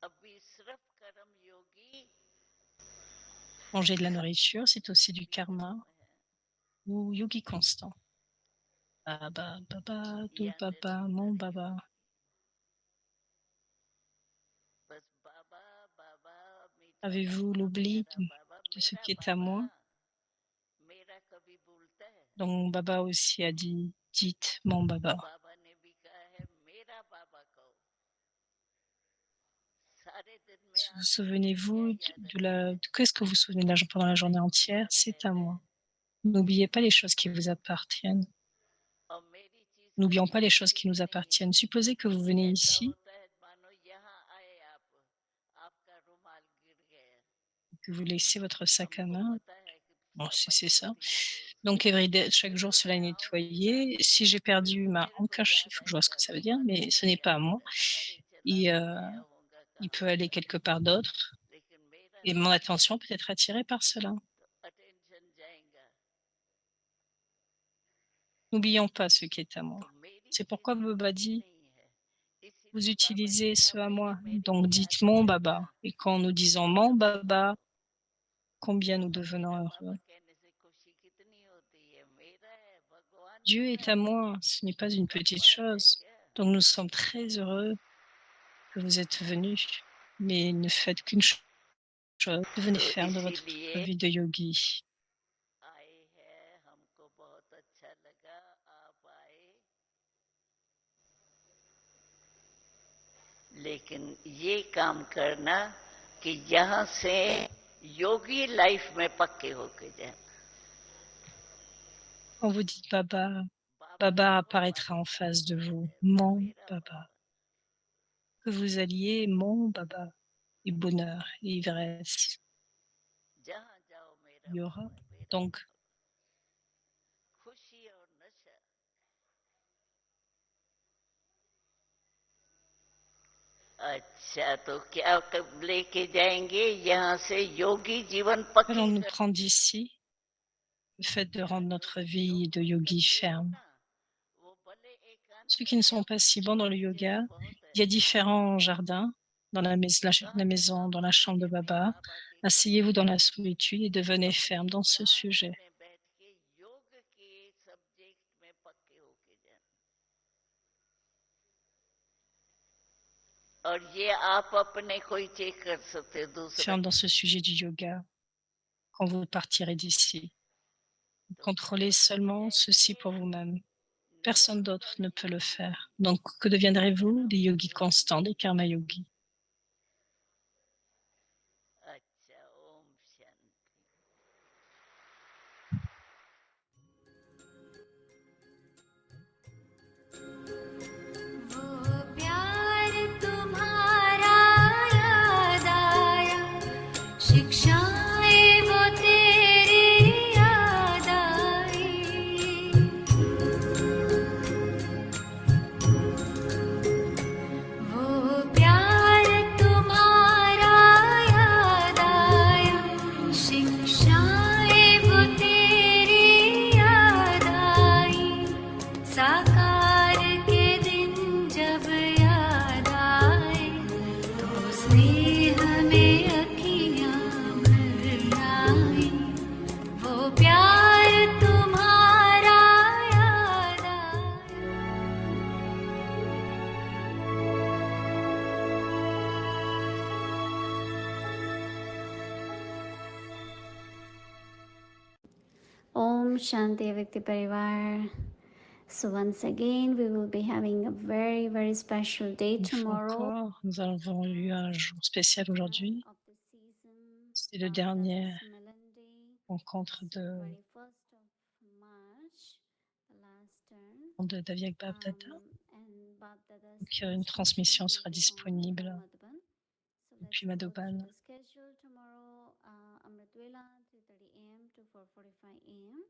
अभी सिर्फ कर्म योगी Manger de la nourriture, c'est aussi du karma ou yogi constant. Baba, baba, tu या baba, mon निरंतर baba. योगी, बस बाबा बाबा मीठा Avez-vous बाबा l'oubli प्यारा बाबा de ce मेरा qui est à बाबा moi? मेरा कभी भूलता है? Donc Baba aussi a dit, dites mon Baba. बाबा ने भी कहा है मेरा बाबा कहो, सारे दिन में आपको Souvenez-vous क्या याद de la... रखना है? Qu'est-ce que vous vous souvenez de pendant la journée मुझको entière? याद C'est à रहता moi. है, N'oubliez pas les choses qui vous appartiennent. और मेरी चीज N'oublions कभी pas les choses qui छूटती nous भी नहीं है। appartiennent. Supposez que vous venez ऐसा ici, होता है मानो यहाँ आए आप, आपका रुमाल गिर गया, que vous laissez votre sac à हमको main. पता है कि Bon, c'est सफाई ça. होती है रोज, Donc, chaque jour, लेकिन cela est मैं आऊंगी nettoyé. Si j'ai perdu ma मेरे को handkerchief, याद je vois ce que आएगा ça veut dire, रुमाल mais ce किधर n'est pas à रखा moi. है, अरे चला Il, मैं गया होऊंगा il कहाँ peut aller गया, quelque part d'autre लेकिन मेरा et mon attention peut être attirée par cela. तो अटेंशन जाएंगे N'oublions pas ce qui est à moi. तो मेरी C'est pourquoi किसी Baba की dit, नहीं है, vous इसीलिए बाबा ने utilisez कहा ce à मेरी moi. मेरी Donc dites याद mon करना। Baba. Et quand nous तो disons मेरा mon बाबा Baba, combien nous devenons मेरा heureux. बाबा कहने से खुशी कितनी होती है, मेरा है, भगवान Dieu का est à है, moi, ce n'est pas une बस petite बात है chose. क्या? Donc nous sommes très heureux que vous êtes venus. Mais ne faites qu'une chose, devenez तो ferme de votre इसीलिए vie de yogi. आए हैं, हमको बहुत अच्छा लगा आप आए, लेकिन ये काम करना कि यहाँ से योगी लाइफ में पक्के होके जाए। Quand vous dites Baba, बाबा Baba देखो apparaîtra हमारे en साथ face de साथ vous. है, वो Mon मेरा Baba. बाबा। Que vous alliez mon Baba et bonheur et ivresse. जहाँ जाओ मेरा Il y aura बाबा, मेरा donc बाबा, खुशी और नशा। अच्छा, तो क्या कब लेके जाएंगे यहाँ से योगी जीवन पक्की allons nous कर। prendre d'ici le fait de rendre जो notre योग vie de नहीं yogi करते हो ferme. ना, वो भले एकांत Ceux में qui ne sont जाओ, pas si bons dans le yoga, oxygen बहुत है। il y a différents jardins dans la कहाँ maison, काम dans la chambre de करेंगे अपने Baba. बाबा के Asseyez-vous कमरे dans la में, solitude et devenez अपने ferme dans ce एकांत sujet. में बैठ के योग के सब्जेक्ट में पक्के होके जाए। और ये आप अपने कोई चेक कर सकते हो, दूसरा Ferme dans ce sujet du yoga quand vous partirez d'ici. तो Contrôlez क्या बन seulement ceci जाएंगे? pour vous-même. Personne d'autre निरंतर ne peut le योगी। faire. Donc, que deviendrez-vous? Des yogis निरंतर constants, des योगी। karma yogis. अच्छा, ओम शांति। वो प्यार तुम्हारा याद आया, शिक्षाएं वो तेरी याद आई। वो प्यार तुम्हारा याद आया, शिक्षाएं वो तेरी याद आई। साकार के दिन जब याद आए, तो स्नेह में अखियाँ भर आई। वो प्यार तुम्हारा याद आया। Om Shanti Vikti Parivar. So once again, we will be having a very, very special day Une fois tomorrow. encore, nous avons eu un jour spécial aujourd'hui. Of the season, C'est le Bab dernier Dada's Milan Day. rencontre It's the 21st of March, the last turn. de Daviak Bab Dada. And Bab Dada's Donc, une transmission sera disponible Madhuban. So let's depuis go Madhuban. through the schedule tomorrow. Amrit Vela, 3:30 a.m. to 4:45 a.m.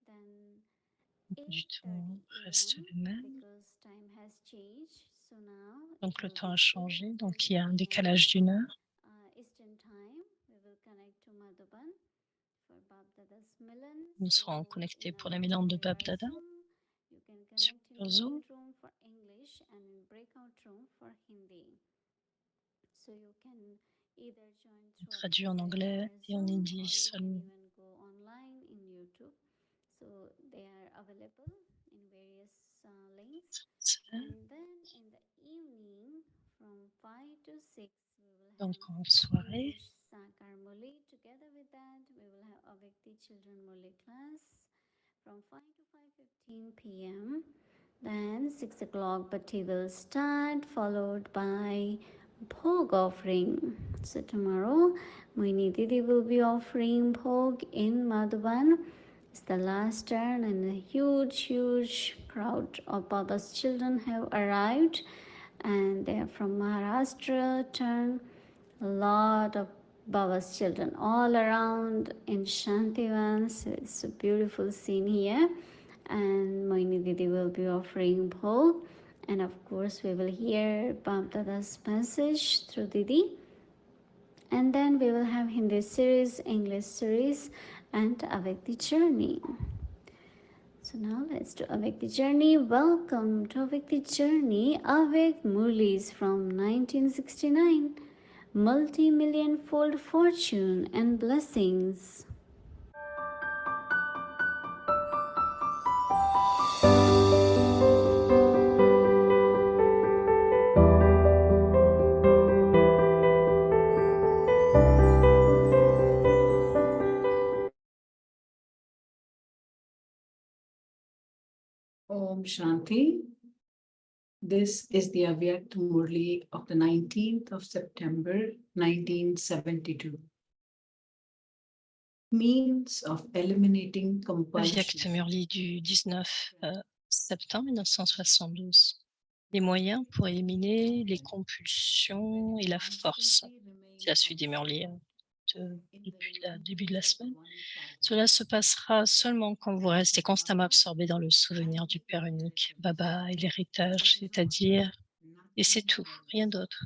Then Du temps 8:30 reste a.m. le même. because time has changed. So now Donc, it le will temps be a changé. Donc, 8:30 il y a un a.m. décalage d'une heure. Eastern time. We will connect to Madhuban for Bab Dada's Milan. Nous So serons connectés in pour our la Milan de Bab Parivar Dada Zoom, you can sur connect in Zoom. main room for English and in breakout room for Hindi. So you can either join through our Traduit en anglais Parivar et en Zoom, hindi or you can seulement. even go online in YouTube. So they are available in various links. And then in the evening from 5 to 6, we will Donc, have en soirée, English Sakar Murli. Together with that, we will have Avikti Children Murli class from 5 to 5:15 p.m. Then 6 o'clock Bhatti will start, followed by Bhog offering. So tomorrow, Moini Didi will be offering Bhog in Madhuban. It's the last turn, and a huge crowd of Baba's children have arrived, and they are from Maharashtra turn. A lot of Baba's children all around in Shantivan. So it's a beautiful scene here. And Moini Didi will be offering bhog. And of course, we will hear Bab Dada's message through Didi. And then we will have Hindi series, English series, and Avikti journey. So now let's do Awake the Journey. Welcome to Awake the Journey. Awake Murlis from 1969. Multi-million fold fortune and blessings. Om Shanti. This is the Avyakt Murli of the 19th of September 1972. Means of eliminating Avyakt compulsion. Murli du 19 septembre 1972. Les moyens pour éliminer les compulsions et la force. C'est la suite des Murli depuis le début de la semaine. Cela se passera seulement quand vous restez constamment absorbé dans le souvenir du Père unique, Baba et l'héritage, c'est-à-dire, et c'est tout, rien d'autre.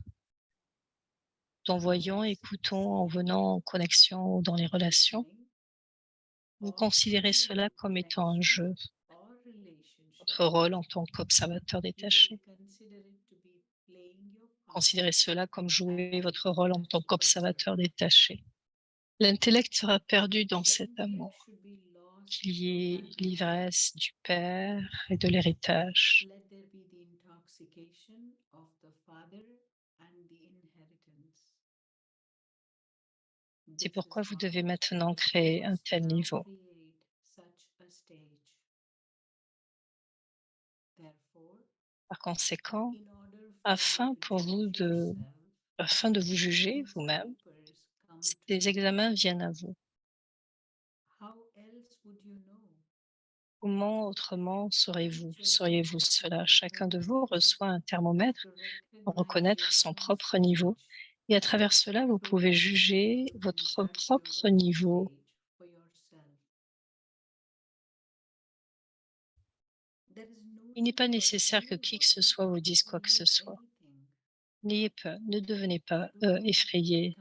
En voyant, écoutons, en venant en connexion ou dans les relations, vous considérez cela comme étant un jeu, votre rôle en tant qu'observateur détaché. Considérez cela comme jouer votre rôle en tant qu'observateur détaché. L'intellect sera perdu dans cet amour, qu'il y ait l'ivresse du Père et de l'héritage. Let there be the intoxication of the Father and the inheritance. C'est pourquoi vous devez maintenant créer un tel niveau. Par conséquent, afin de vous juger vous-même, ces examens viennent à vous. Comment autrement sauriez-vous cela? Chacun de vous reçoit un thermomètre pour reconnaître son propre niveau et à travers cela, vous pouvez juger votre propre niveau. Il n'est pas nécessaire que qui que ce soit vous dise quoi que ce soit. N'ayez peur, ne devenez pas effrayé,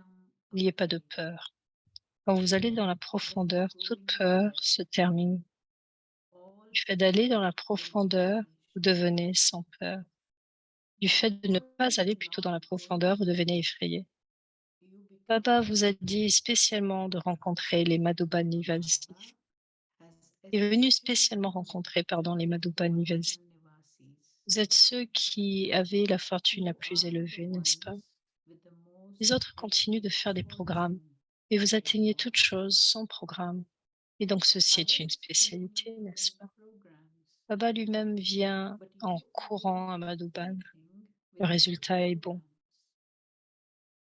n'ayez pas de peur. Quand vous allez dans la profondeur, toute peur se termine. Du fait d'aller dans la profondeur, vous devenez sans peur. Du fait de ne pas aller plutôt dans la profondeur, vous devenez effrayé. Baba vous a dit spécialement de rencontrer les Madhuban Nivasis. Il est venu spécialement rencontrer, les Madhuban Nivasis. Vous êtes ceux qui avaient la fortune la plus élevée, n'est-ce pas? Les autres continuent de faire des programmes, et vous atteignez toute chose sans programme. Et donc ceci est une spécialité, n'est-ce pas? Baba lui-même vient en courant à Madhuban. Le résultat est bon.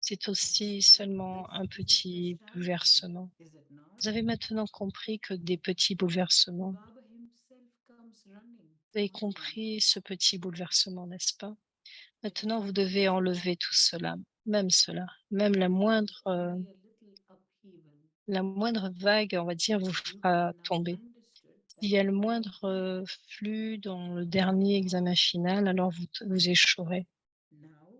C'est aussi seulement un petit bouleversement. Vous avez maintenant compris que des petits bouleversements. Vous avez compris ce petit bouleversement, n'est-ce pas? Maintenant, vous devez enlever tout cela, même la moindre vague, on va dire, vous fera tomber. S'il y a le moindre flux dans le dernier examen final, alors vous échouerez.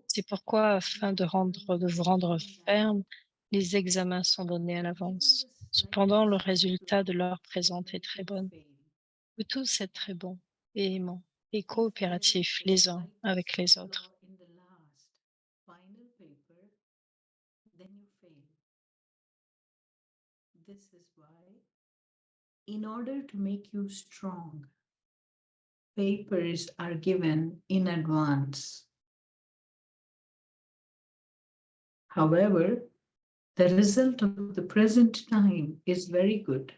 C'est pourquoi, afin de vous rendre ferme, les examens sont donnés à l'avance. Cependant, le résultat de l'heure présente est très bon. Vous tous êtes très bons et aimants et coopératifs les uns avec les autres. This is why, in order to make you strong, papers are given in advance. However, the result of the present time is very good.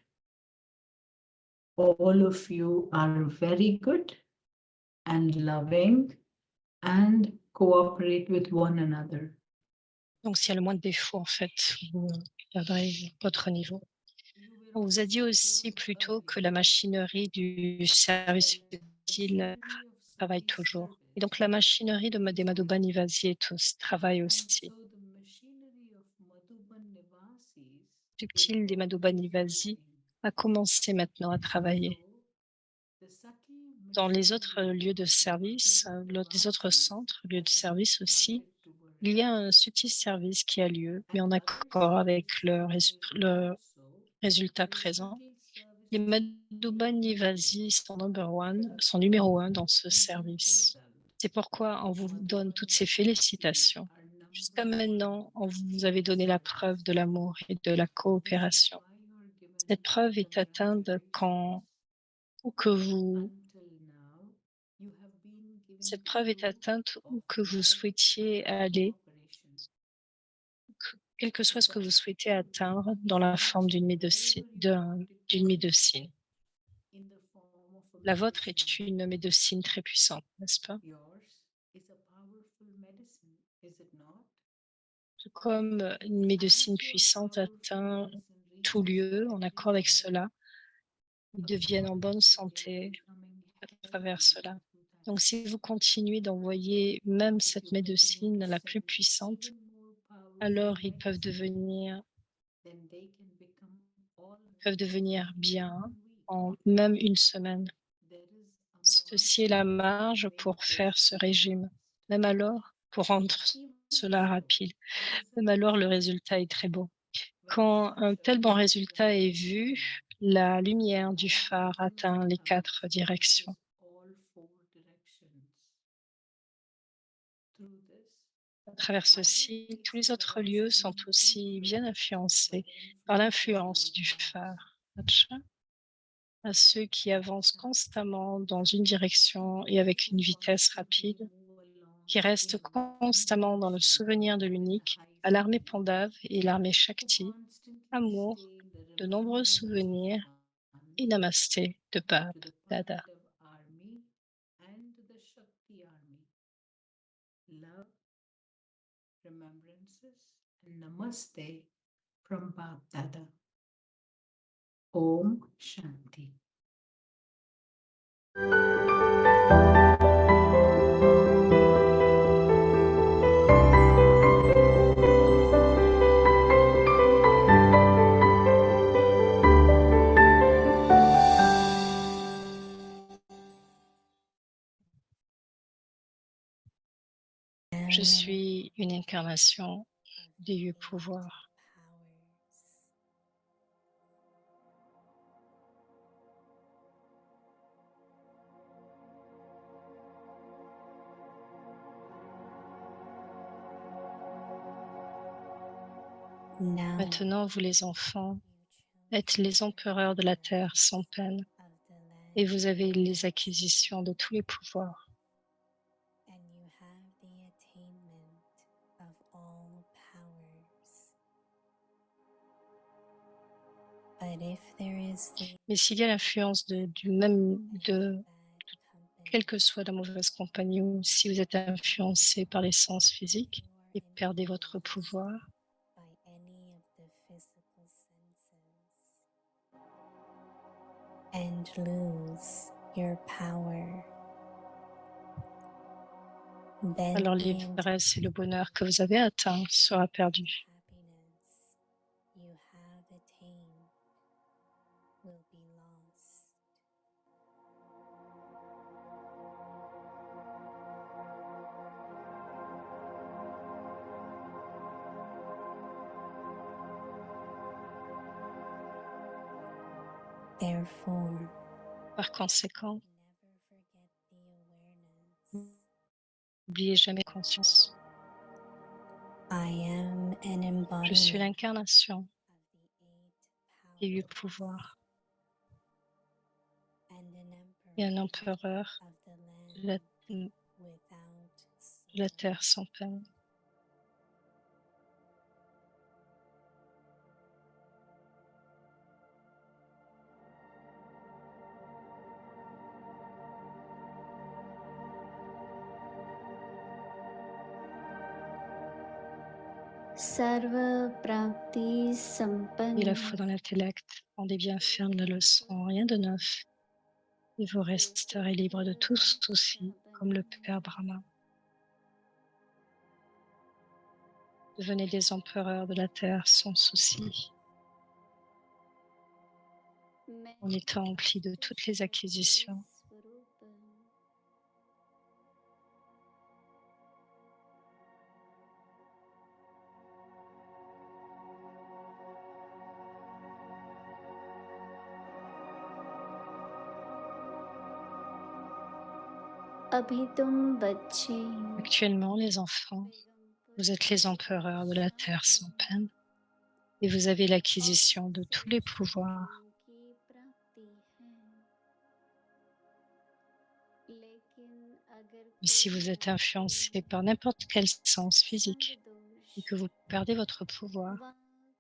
All of you are very good and loving and cooperate with one another. Donc, s'il y a le moins de défauts, en fait, vous perdrez votre niveau. On vous a dit aussi plus tôt que la machinerie du service utile travaille toujours. Et donc, la machinerie des Madhuban Nivasis travaille aussi. Subtil des Madhuban Nivasis a commencé maintenant à travailler. Dans les autres lieux de service, les autres centres, lieux de service aussi, il y a un subtil service qui a lieu, mais en accord avec le résultat présent. Les Madhuban Nivasi sont sont numéro un dans ce service. C'est pourquoi on vous donne toutes ces félicitations. Jusqu'à maintenant, vous avez donné la preuve de l'amour et de la coopération. Cette preuve est atteinte quand où que vous Cette preuve est atteinte où que vous souhaitiez aller, quel que soit ce que vous souhaitez atteindre dans la forme d'une médecine. La vôtre est une médecine très puissante, n'est-ce pas? Tout comme une médecine puissante atteint tout lieu en accord avec cela, ils deviennent en bonne santé à travers cela. Donc, si vous continuez d'envoyer même cette médecine la plus puissante, alors ils peuvent devenir bien en même une semaine. Ceci est la marge pour faire ce régime. Même alors, pour rendre cela rapide, même alors le résultat est très beau. Quand un tel bon résultat est vu, la lumière du phare atteint les 4 directions. À travers ceci, tous les autres lieux sont aussi bien influencés par l'influence du phare. Acha. À ceux qui avancent constamment dans une direction et avec une vitesse rapide, qui restent constamment dans le souvenir de l'unique, à l'armée Pandav et l'armée Shakti, amour, de nombreux souvenirs et namasté de Bab Dada. Love, remembrances, and namaste from Bab Dada. Om Shanti. Je suis une incarnation des 8 pouvoirs. Maintenant, vous les enfants, êtes les empereurs de la terre sans peine, et vous avez les acquisitions de tous les pouvoirs. Mais s'il y a l'influence de quelle que soit la mauvaise compagnie, ou si vous êtes influencé par les sens physiques et perdez votre pouvoir, and lose your power. Then alors the l'ivresse et le bonheur que vous avez atteint sera perdu. happiness you have attained will be lost. Therefore, Par conséquent, never forget the awareness. n'oubliez jamais conscience. I am an Je suis embodiment l'incarnation of the 8 des 8 powers pouvoirs and an et un emperor empereur of the de la, land de without la sin. terre sans peine. Sarva Prapti Et la Sampanna foi dans l'intellect, rendez bien ferme la leçon, rien de neuf, et vous resterez libre de tout souci, comme le Père Brahma. Devenez des empereurs de la terre sans souci, en étant emplis de toutes les acquisitions. अभी तुम बच्चे Actuellement, les enfants, vous êtes les empereurs de la terre sans peine et vous avez l'acquisition de tous les pouvoirs. की प्राप्ति है लेकिन अगर Mais si vous êtes influencé par n'importe quel sens physique et que vous perdez votre pouvoir, वा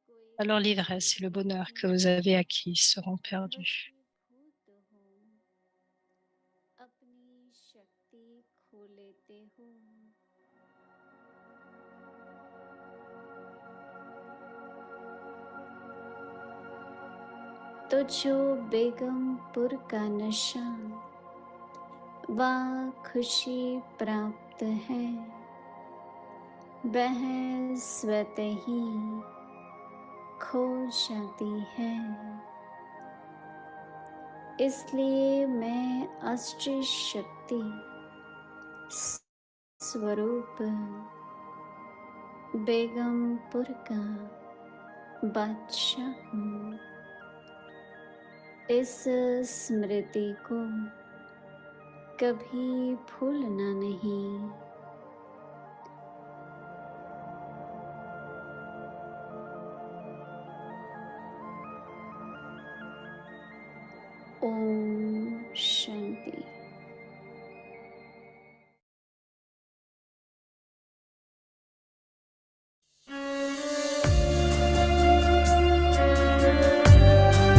कोई alors l'ivresse et le bonheur que vous avez acquis seront perdus. वशीभूत हो अपनी शक्ति खो लेते हो तो जो बेगमपुर का नशा वा खुशी प्राप्त है वह स्वतः ही खो जाती है इसलिए मैं अष्ट शक्ति स्वरूप बेगमपुर का बादशाह हूँ इस स्मृति को कभी भूलना नहीं ओम